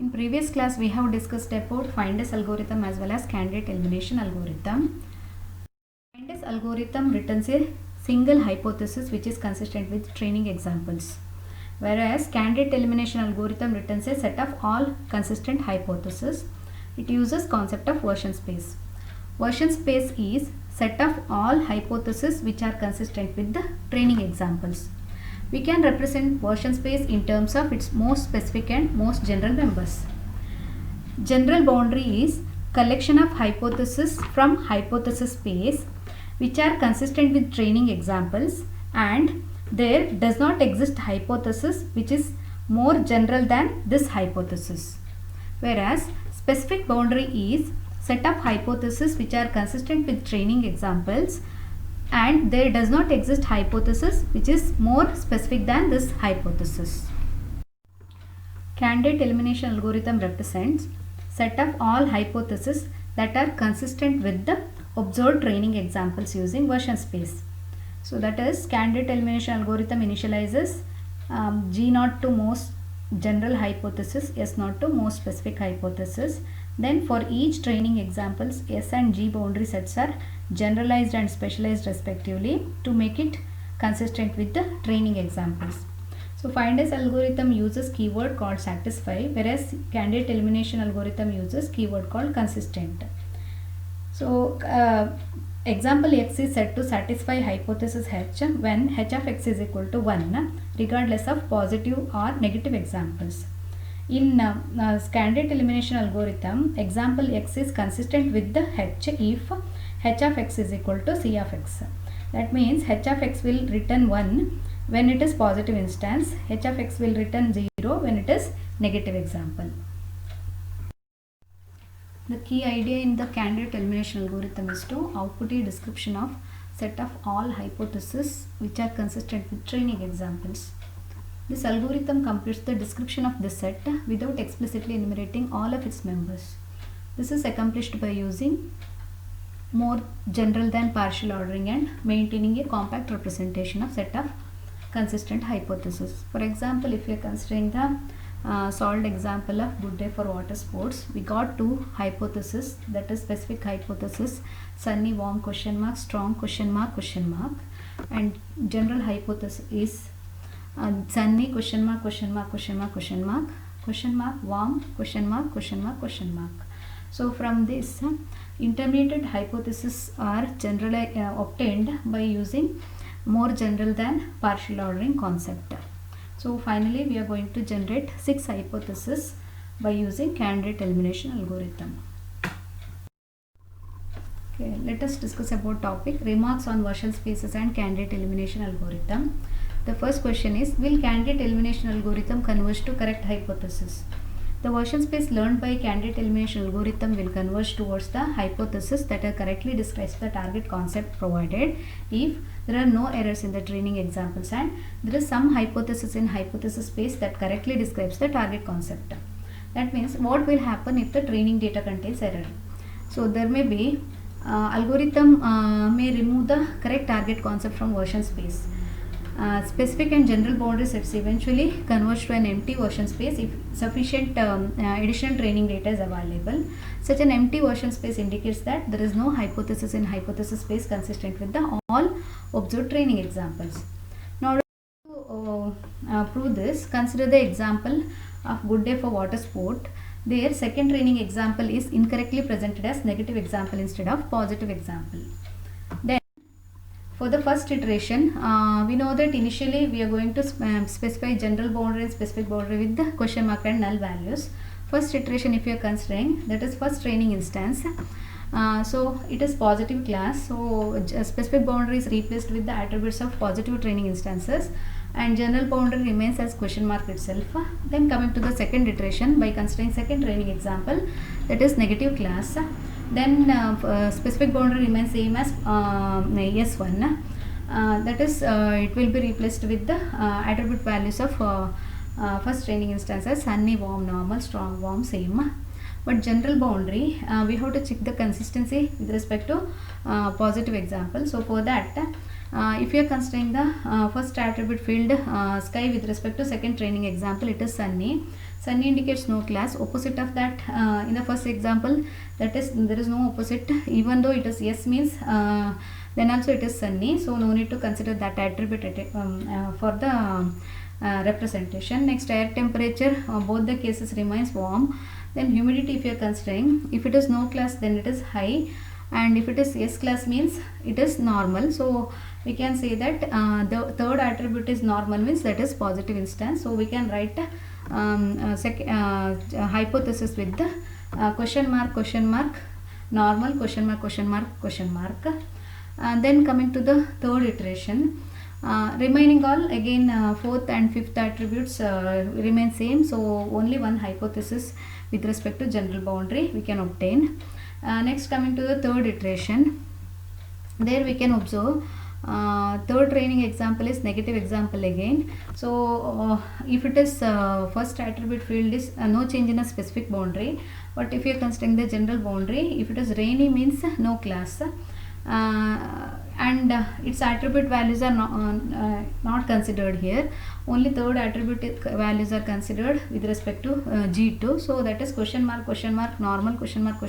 In previous class we have discussed about Findess algorithm as well as candidate elimination algorithm. Findess algorithm returns a single hypothesis which is consistent with training examples, whereas candidate elimination algorithm returns a set of all consistent hypotheses. It uses concept of version space. Version space is set of all hypotheses which are consistent with the training examples. We can represent version space in terms of its most specific and most general members. General boundary is collection of hypotheses from hypothesis space which are consistent with training examples, and there does not exist hypothesis which is more general than this hypothesis. Whereas specific boundary is set of hypotheses which are consistent with training examples, and there does not exist hypothesis which is more specific than this hypothesis. Candidate elimination algorithm represents set of all hypotheses that are consistent with the observed training examples using version space. So that is, candidate elimination algorithm initializes G0 to most general hypothesis, S0 to most specific hypothesis. Then for each training examples, S and G boundary sets are generalized and specialized respectively to make it consistent with the training examples. So Findess algorithm uses keyword called satisfy, whereas candidate elimination algorithm uses keyword called consistent. So example X is said to satisfy hypothesis H when H of X is equal to 1 regardless of positive or negative examples. In candidate elimination algorithm, example X is consistent with the H if H of X is equal to C of X. That means H of X will return 1 when it is positive instance, H of X will return 0 when it is negative example. The key idea in the candidate elimination algorithm is to output a description of set of all hypotheses which are consistent with training examples. This algorithm computes the description of this set without explicitly enumerating all of its members. This is accomplished by using more general than partial ordering and maintaining a compact representation of set of consistent hypotheses. For example, if we are considering the solved example of Good Day for Water Sports, we got two hypotheses, that is specific hypothesis sunny warm question mark strong question mark, and general hypothesis is sunny question mark warm question mark. So from this intermediate hypotheses are generally obtained by using more general than partial ordering concept. So finally we are going to generate 6 hypotheses by using candidate elimination algorithm. Okay, let us discuss about topic remarks on version spaces and candidate elimination algorithm. The first question is, will candidate elimination algorithm converge to correct hypothesis? The version space learned by candidate elimination algorithm will converge towards the hypothesis that correctly describes the target concept provided if there are no errors in the training examples and there is some hypothesis in hypothesis space that correctly describes the target concept. That means what will happen if the training data contains error? So there may be algorithm may remove the correct target concept from version space. Specific and general boundary sets eventually converge to an empty version space if sufficient additional training data is available. Such an empty version space indicates that there is no hypothesis in hypothesis space consistent with the all observed training examples. Now to prove this, consider the example of Good Day for Water Sport. Their second training example is incorrectly presented as negative example instead of positive example. Then for the first iteration, we know that initially we are going to specify general boundary and specific boundary with the question mark and null values. First iteration if you are considering, that is first training instance. So it is positive class, so specific boundary is replaced with the attributes of positive training instances and general boundary remains as question mark itself. Then coming to the second iteration, by considering second training example, that is negative class, then specific boundary remains same as S1, that is it will be replaced with the attribute values of first training instances sunny warm normal strong warm same. But general boundary we have to check the consistency with respect to positive example. So for that if you are considering the first attribute field sky with respect to second training example, it is sunny. Sunny indicates no class. Opposite of that, in the first example, that is there is no opposite. Even though it is yes means, then also it is sunny. So no need to consider that attribute for the representation. Next, air temperature, both the cases remains warm. Then humidity, if you are considering, if it is no class, then it is high, and if it is yes class means it is normal. So we can say that the third attribute is normal means that is positive instance. So we can write hypothesis with the question mark, normal, question mark. Then coming to the third iteration, remaining all again fourth and fifth attributes remain same. So only one hypothesis with respect to general boundary we can obtain. Next, coming to the third iteration, there we can observe third training example is negative example again. So if it is first attribute field is no change in a specific boundary, but if you are considering the general boundary, if it is rainy means no class, and its attribute values are not considered here. Only third attribute values are considered with respect to G2. So that is question mark, normal, question mark.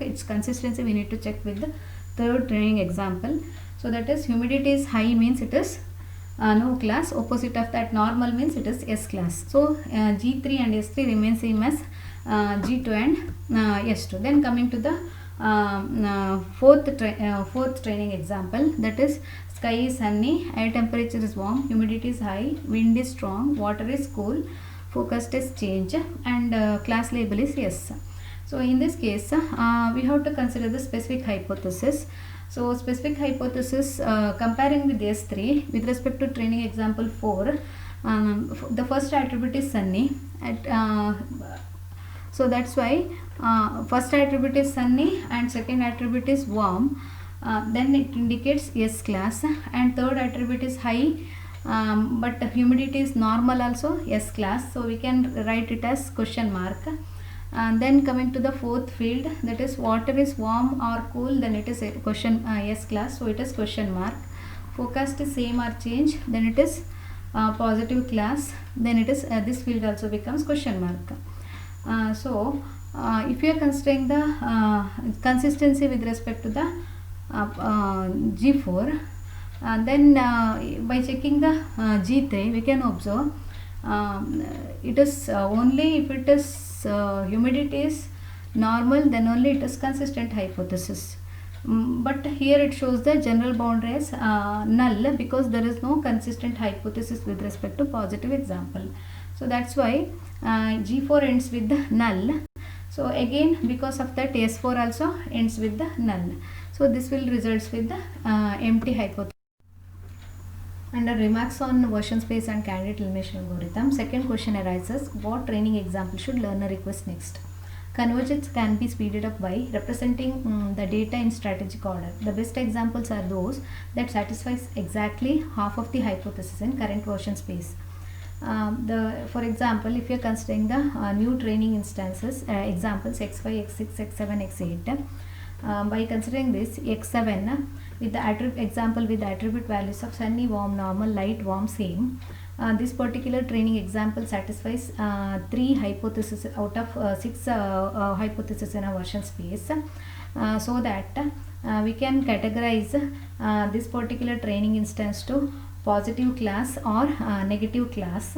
Its consistency we need to check with the third training example. So that is humidity is high means it is no class. Opposite of that normal means it is S class. So G3 and S3 remain same as G2 and S2. Then coming to the fourth training example, that is sky is sunny, air temperature is warm, humidity is high, wind is strong, water is cool, forecast is change, and class label is yes. So in this case we have to consider the specific hypothesis. So specific hypothesis comparing with S3 with respect to training example 4, the first attribute is sunny so that's why first attribute is sunny and second attribute is warm, then it indicates S class, and third attribute is high, but humidity is normal also S class, so we can write it as question mark. And then coming to the fourth field, that is water is warm or cool, then it is a question S class, so it is question mark. Forecast is same or change, then it is positive class, then it is this field also becomes question mark. So if you are considering the consistency with respect to the G4, then by checking the G3 we can observe it is only if it is humidity is normal, then only it is consistent hypothesis. But here it shows the general boundary as null because there is no consistent hypothesis with respect to positive example. So that's why G4 ends with the null. So again because of that S4 also ends with the null. So this will results with the empty hypothesis. Under remarks on version space and candidate elimination algorithm, second question arises: what training example should learner request next? Convergence can be speeded up by representing the data in strategic order. The best examples are those that satisfies exactly half of the hypothesis in current version space. For example, if you are considering the new training instances, examples x5, x6, x7, x8, by considering this x7 with the example with the attribute values of sunny, warm, normal, light, warm, same, this particular training example satisfies 3 hypotheses out of 6 hypotheses in a version space, so that we can categorize this particular training instance to positive class or negative class.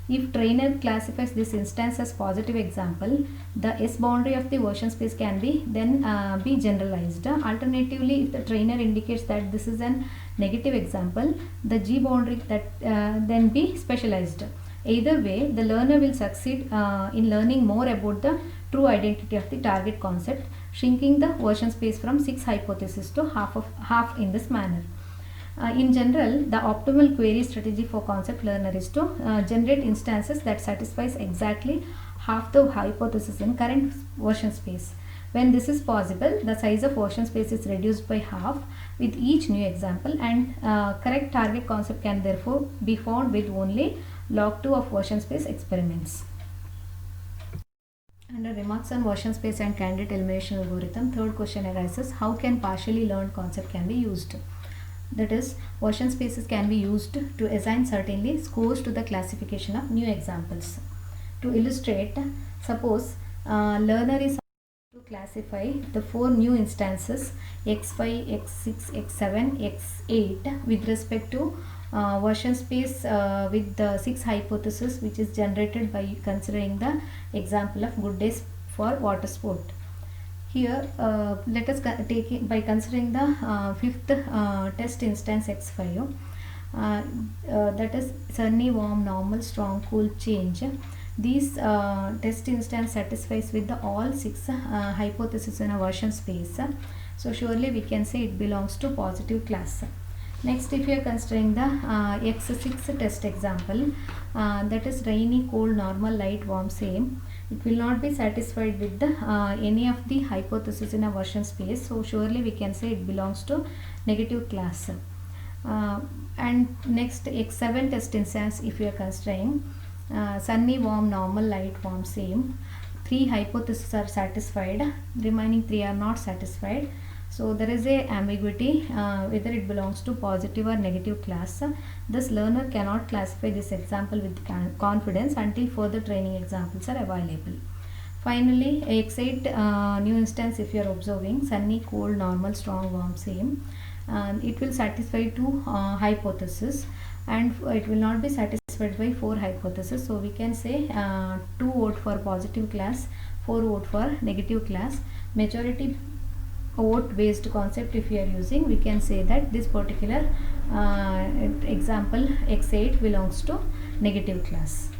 If trainer classifies this instance as positive example, the S boundary of the version space can be then be generalized. Alternatively, if the trainer indicates that this is an negative example, the G boundary that then be specialized. Either way, the learner will succeed in learning more about the true identity of the target concept, shrinking the version space from 6 hypotheses to half in this manner. In general, the optimal query strategy for concept learner is to generate instances that satisfies exactly half the hypothesis in current version space. When this is possible, the size of version space is reduced by half with each new example, and correct target concept can therefore be found with only log 2 of version space experiments. Under remarks on version space and candidate elimination algorithm, third question arises: how can partially learned concept can be used? That is, version spaces can be used to assign certainly scores to the classification of new examples. To illustrate, suppose learner is to classify the 4 new instances x5, x6, x7, x8 with respect to version space with the 6 hypothesis which is generated by considering the example of good days for water sport. Here let us take it by considering the fifth test instance x5, that is sunny, warm, normal, strong, cool, change. These test instance satisfies with the all 6 hypotheses in a version space, so surely we can say it belongs to positive class. Next, if you are considering the x6 test example, that is rainy, cold, normal, light, warm, same, it will not be satisfied with the any of the hypothesis in a version space, so surely we can say it belongs to negative class. And next, x7 test instance, if you are considering sunny, warm, normal, light, warm, same, 3 hypotheses are satisfied, remaining 3 are not satisfied, so there is a ambiguity whether it belongs to positive or negative class. Thus learner cannot classify this example with confidence until further training examples are available. Finally, x8 new instance, if you are observing sunny, cold, normal, strong, warm, same, it will satisfy 2 hypotheses, and it will not be satisfied by 4 hypotheses, so we can say 2 vote for positive class, 4 vote for negative class. Majority vote based concept if you are using, we can say that this particular example x8 belongs to negative class.